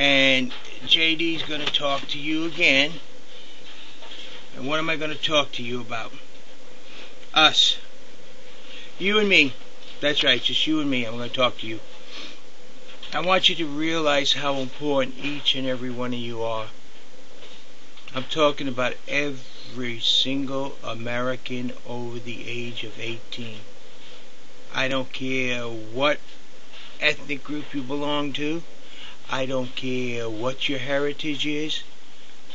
And JD's going to talk to you again. And what am I going to talk to you about? Us. You and me. That's right, just you and me. I'm going to talk to you. I want you to realize how important each and every one of you are. I'm talking about every single American over the age of 18. I don't care what ethnic group you belong to. I don't care what your heritage is.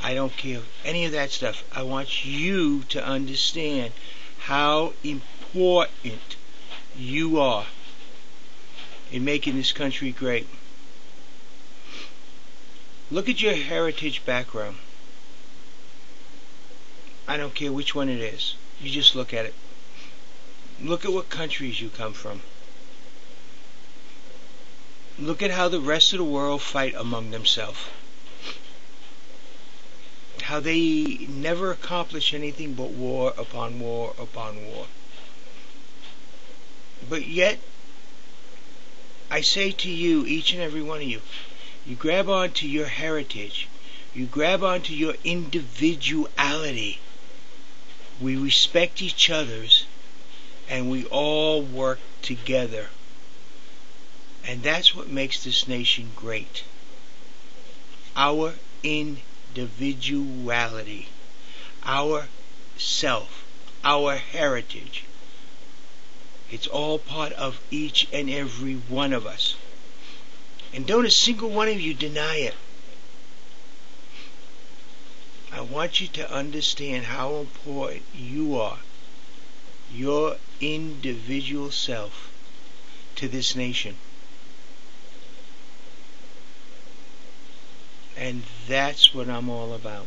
I don't care any of that stuff. I want you to understand how important you are in making this country great. Look at your heritage background. I don't care which one it is. You just look at it. Look at what countries you come from. Look at how the rest of the world fight among themselves. How they never accomplish anything but war upon war upon war. But yet, I say to you, each and every one of you, you grab onto your heritage. You grab onto your individuality. We respect each other's, and we all work together. And that's what makes this nation great. Our individuality. Our self. Our heritage. It's all part of each and every one of us. And don't a single one of you deny it. I want you to understand how important you are, your individual self, to this nation. And that's what I'm all about.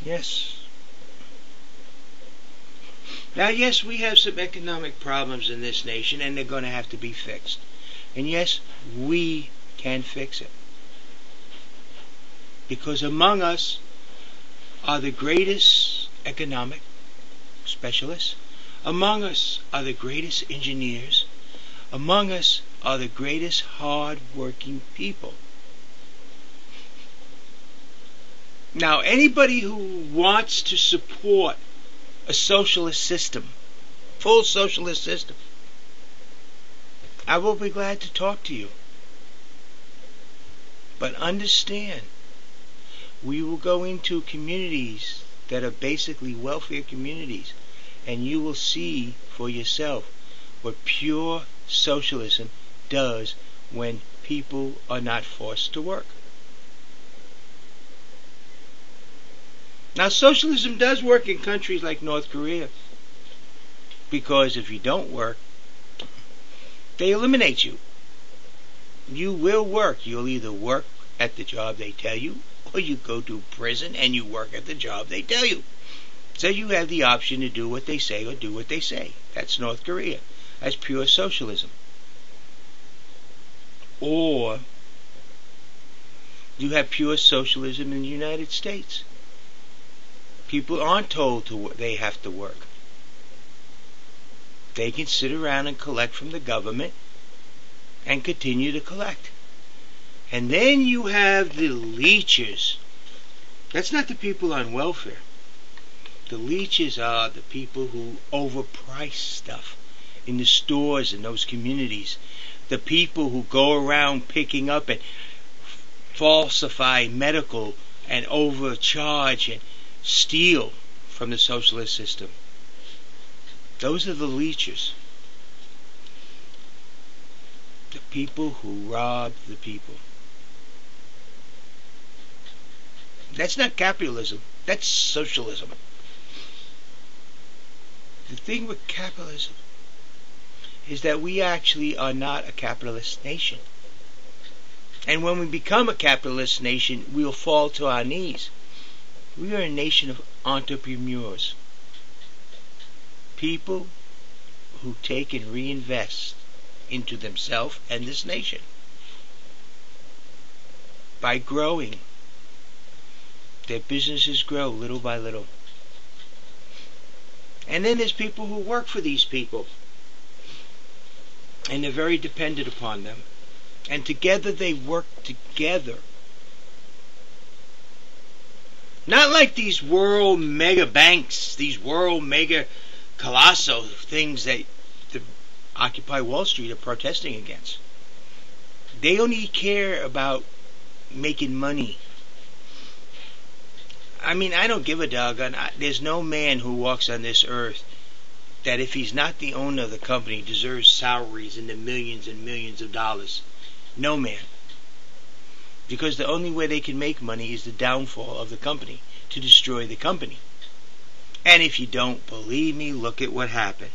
Yes. Now, yes, we have some economic problems in this nation, and they're going to have to be fixed. And yes, we can fix it. Because among us are the greatest economic specialists. Among us are the greatest engineers. Among us are the greatest hard-working people. Now, anybody who wants to support a socialist system, full socialist system, I will be glad to talk to you. But understand, we will go into communities that are basically welfare communities, and you will see for yourself what pure socialism does when people are not forced to work. Now, socialism does work in countries like North Korea, because if you don't work, they eliminate you. You will work. You'll either work at the job they tell you, or you go to prison and you work at the job they tell you. So you have the option to do what they say or do what they say. That's North Korea. That's pure socialism. Or you have pure socialism in the United States. People aren't told they have to work. They can sit around and collect from the government and continue to collect. And then you have the leechers. That's not the people on welfare. The leechers are the people who overprice stuff in the stores in those communities. The people who go around picking up and falsify medical and overcharge and steal from the socialist system. Those are the leechers. The people who rob the people. That's not capitalism. That's socialism. The thing with capitalism is that we actually are not a capitalist nation. And when we become a capitalist nation, we'll fall to our knees. We are a nation of entrepreneurs. People who take and reinvest into themselves and this nation by growing. Their businesses grow little by little. And then there's people who work for these people, and they're very dependent upon them. And together they work together. Not like these world mega banks, these world mega colossal things that the Occupy Wall Street are protesting against. They only care about making money. I mean, I don't give a doggone. There's no man who walks on this earth that if he's not the owner of the company deserves salaries in the millions and millions of dollars. No man. Because the only way they can make money is the downfall of the company, to destroy the company. And if you don't believe me, look at what happened.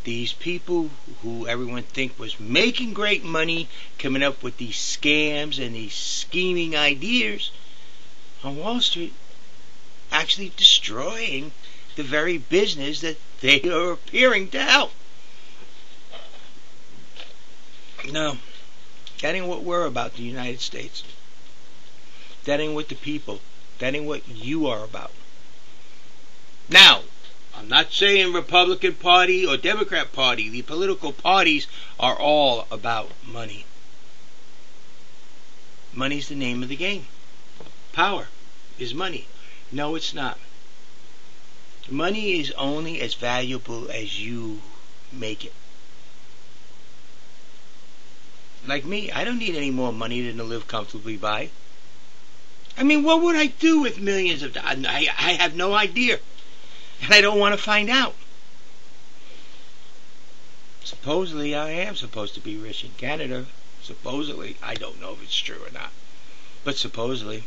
These people who everyone think was making great money, coming up with these scams and these scheming ideas on Wall Street, actually destroying the very business that they are appearing to help. No, that ain't what we're about, the United States. That ain't what the people, that ain't what you are about. Now, I'm not saying Republican Party or Democrat Party. The political parties are all about money. Money's the name of the game. Power is money. No, it's not. Money is only as valuable as you make it. Like me, I don't need any more money than to live comfortably by. I mean, what would I do with millions of dollars? I have no idea. And I don't want to find out. Supposedly, I am supposed to be rich in Canada. Supposedly. I don't know if it's true or not. But supposedly.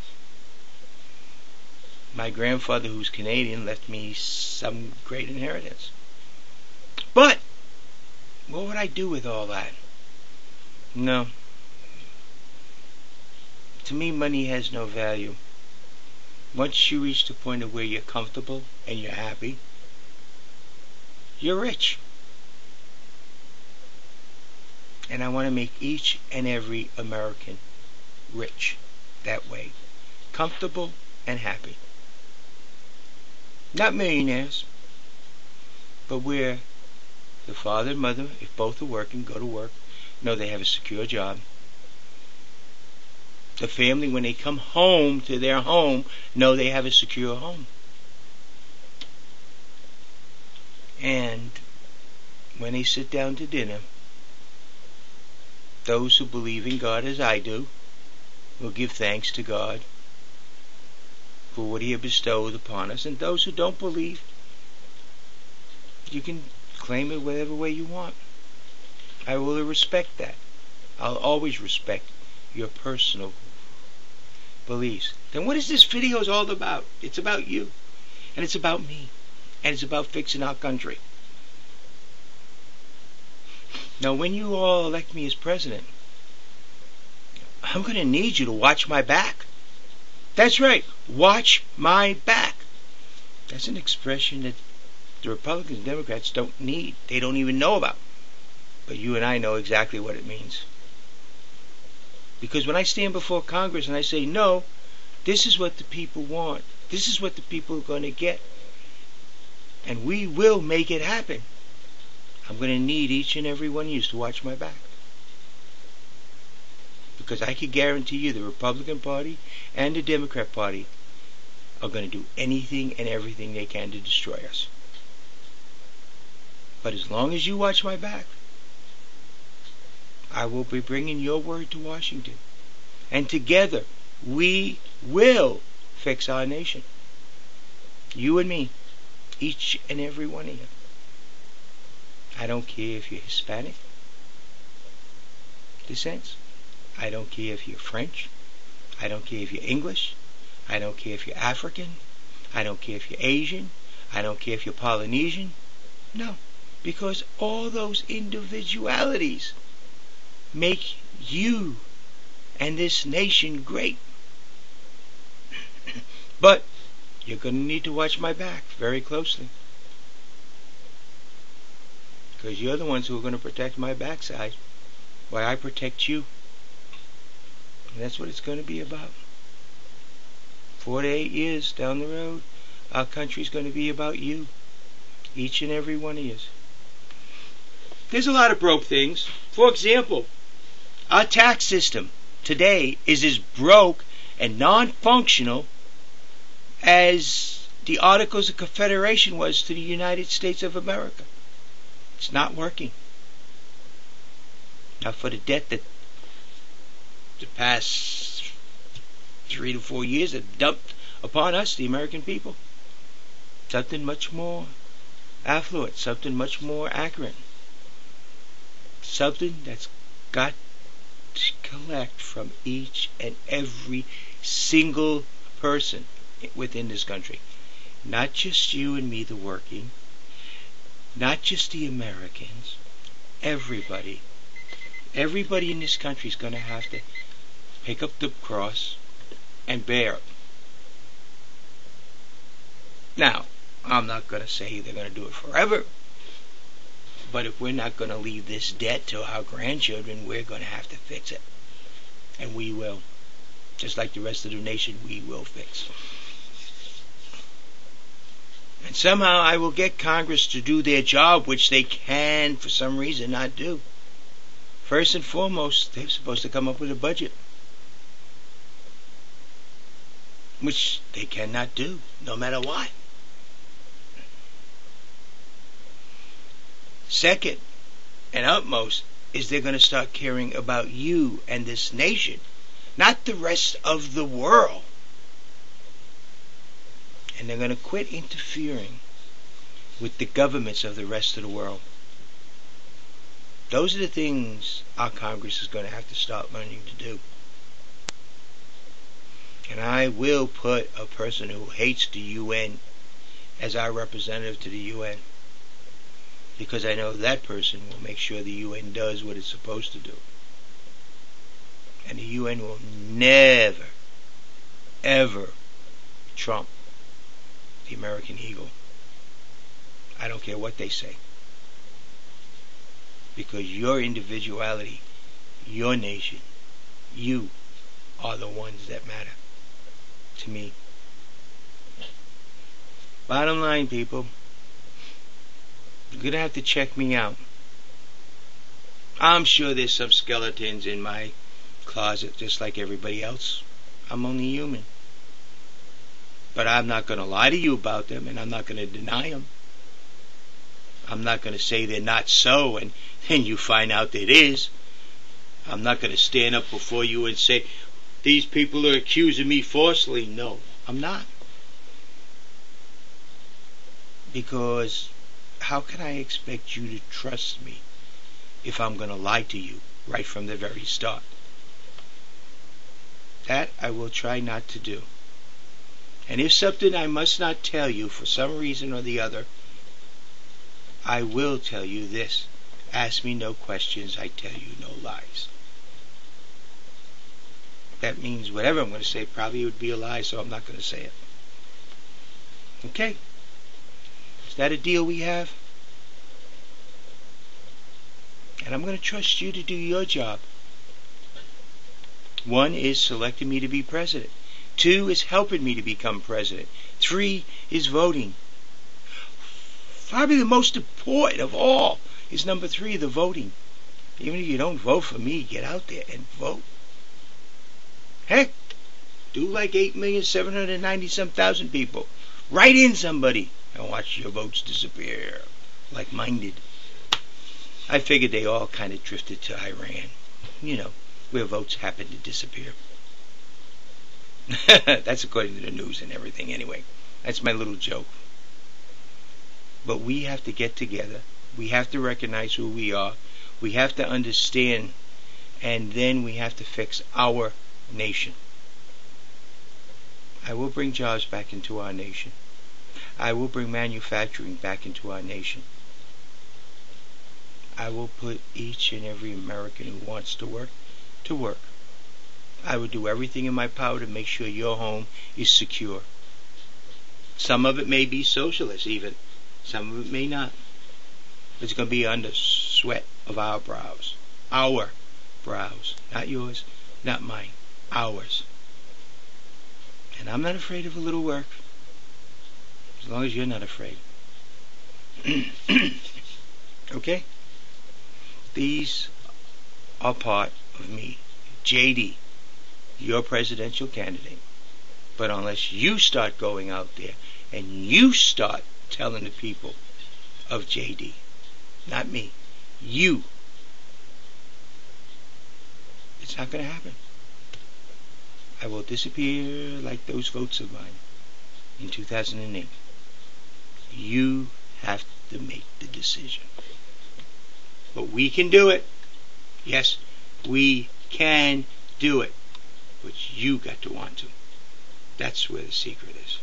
My grandfather, who's Canadian, left me some great inheritance. But, what would I do with all that? No. To me, money has no value. Once you reach the point of where you're comfortable and you're happy, you're rich. And I want to make each and every American rich that way. Comfortable and happy. Not millionaires, but where the father and mother, if both are working, go to work, know they have a secure job. The family, when they come home to their home, know they have a secure home. And when they sit down to dinner, those who believe in God as I do will give thanks to God for what He has bestowed upon us. And those who don't believe, you can claim it whatever way you want. I will respect that. I'll always respect your personal beliefs. Then what is this video all about? It's about you. And it's about me. And it's about fixing our country. Now, when you all elect me as president, I'm going to need you to watch my back. That's right. Watch my back. That's an expression that the Republicans and Democrats don't need. They don't even know about. But you and I know exactly what it means. Because when I stand before Congress and I say, no, this is what the people want. This is what the people are going to get. And we will make it happen. I'm going to need each and every one of you to watch my back. Because I can guarantee you the Republican Party and the Democrat Party are going to do anything and everything they can to destroy us. But as long as you watch my back, I will be bringing your word to Washington. And together, we will fix our nation. You and me. Each and every one of you. I don't care if you're Hispanic descent. I don't care if you're French. I don't care if you're English. I don't care if you're African. I don't care if you're Asian. I don't care if you're Polynesian. No. Because all those individualities make you and this nation great. But you're going to need to watch my back very closely. Because you're the ones who are going to protect my backside while I protect you. And that's what it's going to be about. 4 to 8 years down the road, our country's going to be about you. Each and every one of you. There's a lot of broke things. For example, Our tax system today is as broke and non-functional as the Articles of Confederation was to the United States of America. It's not working. Now, for the debt that the past 3 to 4 years have dumped upon us, the American people, something much more affluent, something much more accurate, something that's got to collect from each and every single person within this country. Not just you and me, the working, not just the Americans, everybody. Everybody in this country is going to have to pick up the cross and bear it. Now, I'm not going to say they're going to do it forever, but if we're not going to leave this debt to our grandchildren, we're going to have to fix it. And we will. Just like the rest of the nation, we will fix. And somehow I will get Congress to do their job, which they can, for some reason, not do. First and foremost, they're supposed to come up with a budget, which they cannot do, no matter what. Second, and utmost, is they're going to start caring about you and this nation, not the rest of the world. And they're going to quit interfering with the governments of the rest of the world. Those are the things our Congress is going to have to start learning to do. And I will put a person who hates the UN as our representative to the UN, because I know that person will make sure the UN does what it's supposed to do. And the UN will never, ever trump the American eagle. I don't care what they say. Because your individuality, your nation, you are the ones that matter to me. Bottom line, people, you're going to have to check me out. I'm sure there's some skeletons in my closet just like everybody else. I'm only human. But I'm not going to lie to you about them, and I'm not going to deny them. I'm not going to say they're not so, and then you find out that it is. I'm not going to stand up before you and say, these people are accusing me falsely. No, I'm not. Because how can I expect you to trust me if I'm going to lie to you right from the very start? That I will try not to do. And if something I must not tell you for some reason or the other, I will tell you this. Ask me no questions, I tell you no lies. That means whatever I'm going to say probably would be a lie, so I'm not going to say it. Okay? Is that a deal we have? And I'm going to trust you to do your job. 1 is selecting me to be president. 2 is helping me to become president. 3 is voting. Probably the most important of all is number 3, the voting. Even if you don't vote for me, get out there and vote. Heck, do like 8,790,000 people. Write in somebody and watch your votes disappear. Like-minded. I figured they all kind of drifted to Iran. You know, where votes happen to disappear. That's according to the news and everything anyway. That's my little joke. But we have to get together. We have to recognize who we are. We have to understand. And then we have to fix our nation. I will bring jobs back into our nation. I will bring manufacturing back into our nation. I will put each and every American who wants to work to work. I will do everything in my power to make sure your home is secure. Some of it may be socialist even. Some of it may not. It's going to be under sweat of our brows. Our brows. Not yours, not mine. Ours. And I'm not afraid of a little work. As long as you're not afraid. Okay? These are part of me, JD, your presidential candidate. But unless you start going out there and you start telling the people of JD, not me, you, it's not going to happen. I will disappear like those votes of mine in 2008. You have to make the decision. But we can do it. Yes, we can do it. But you got to want to. That's where the secret is.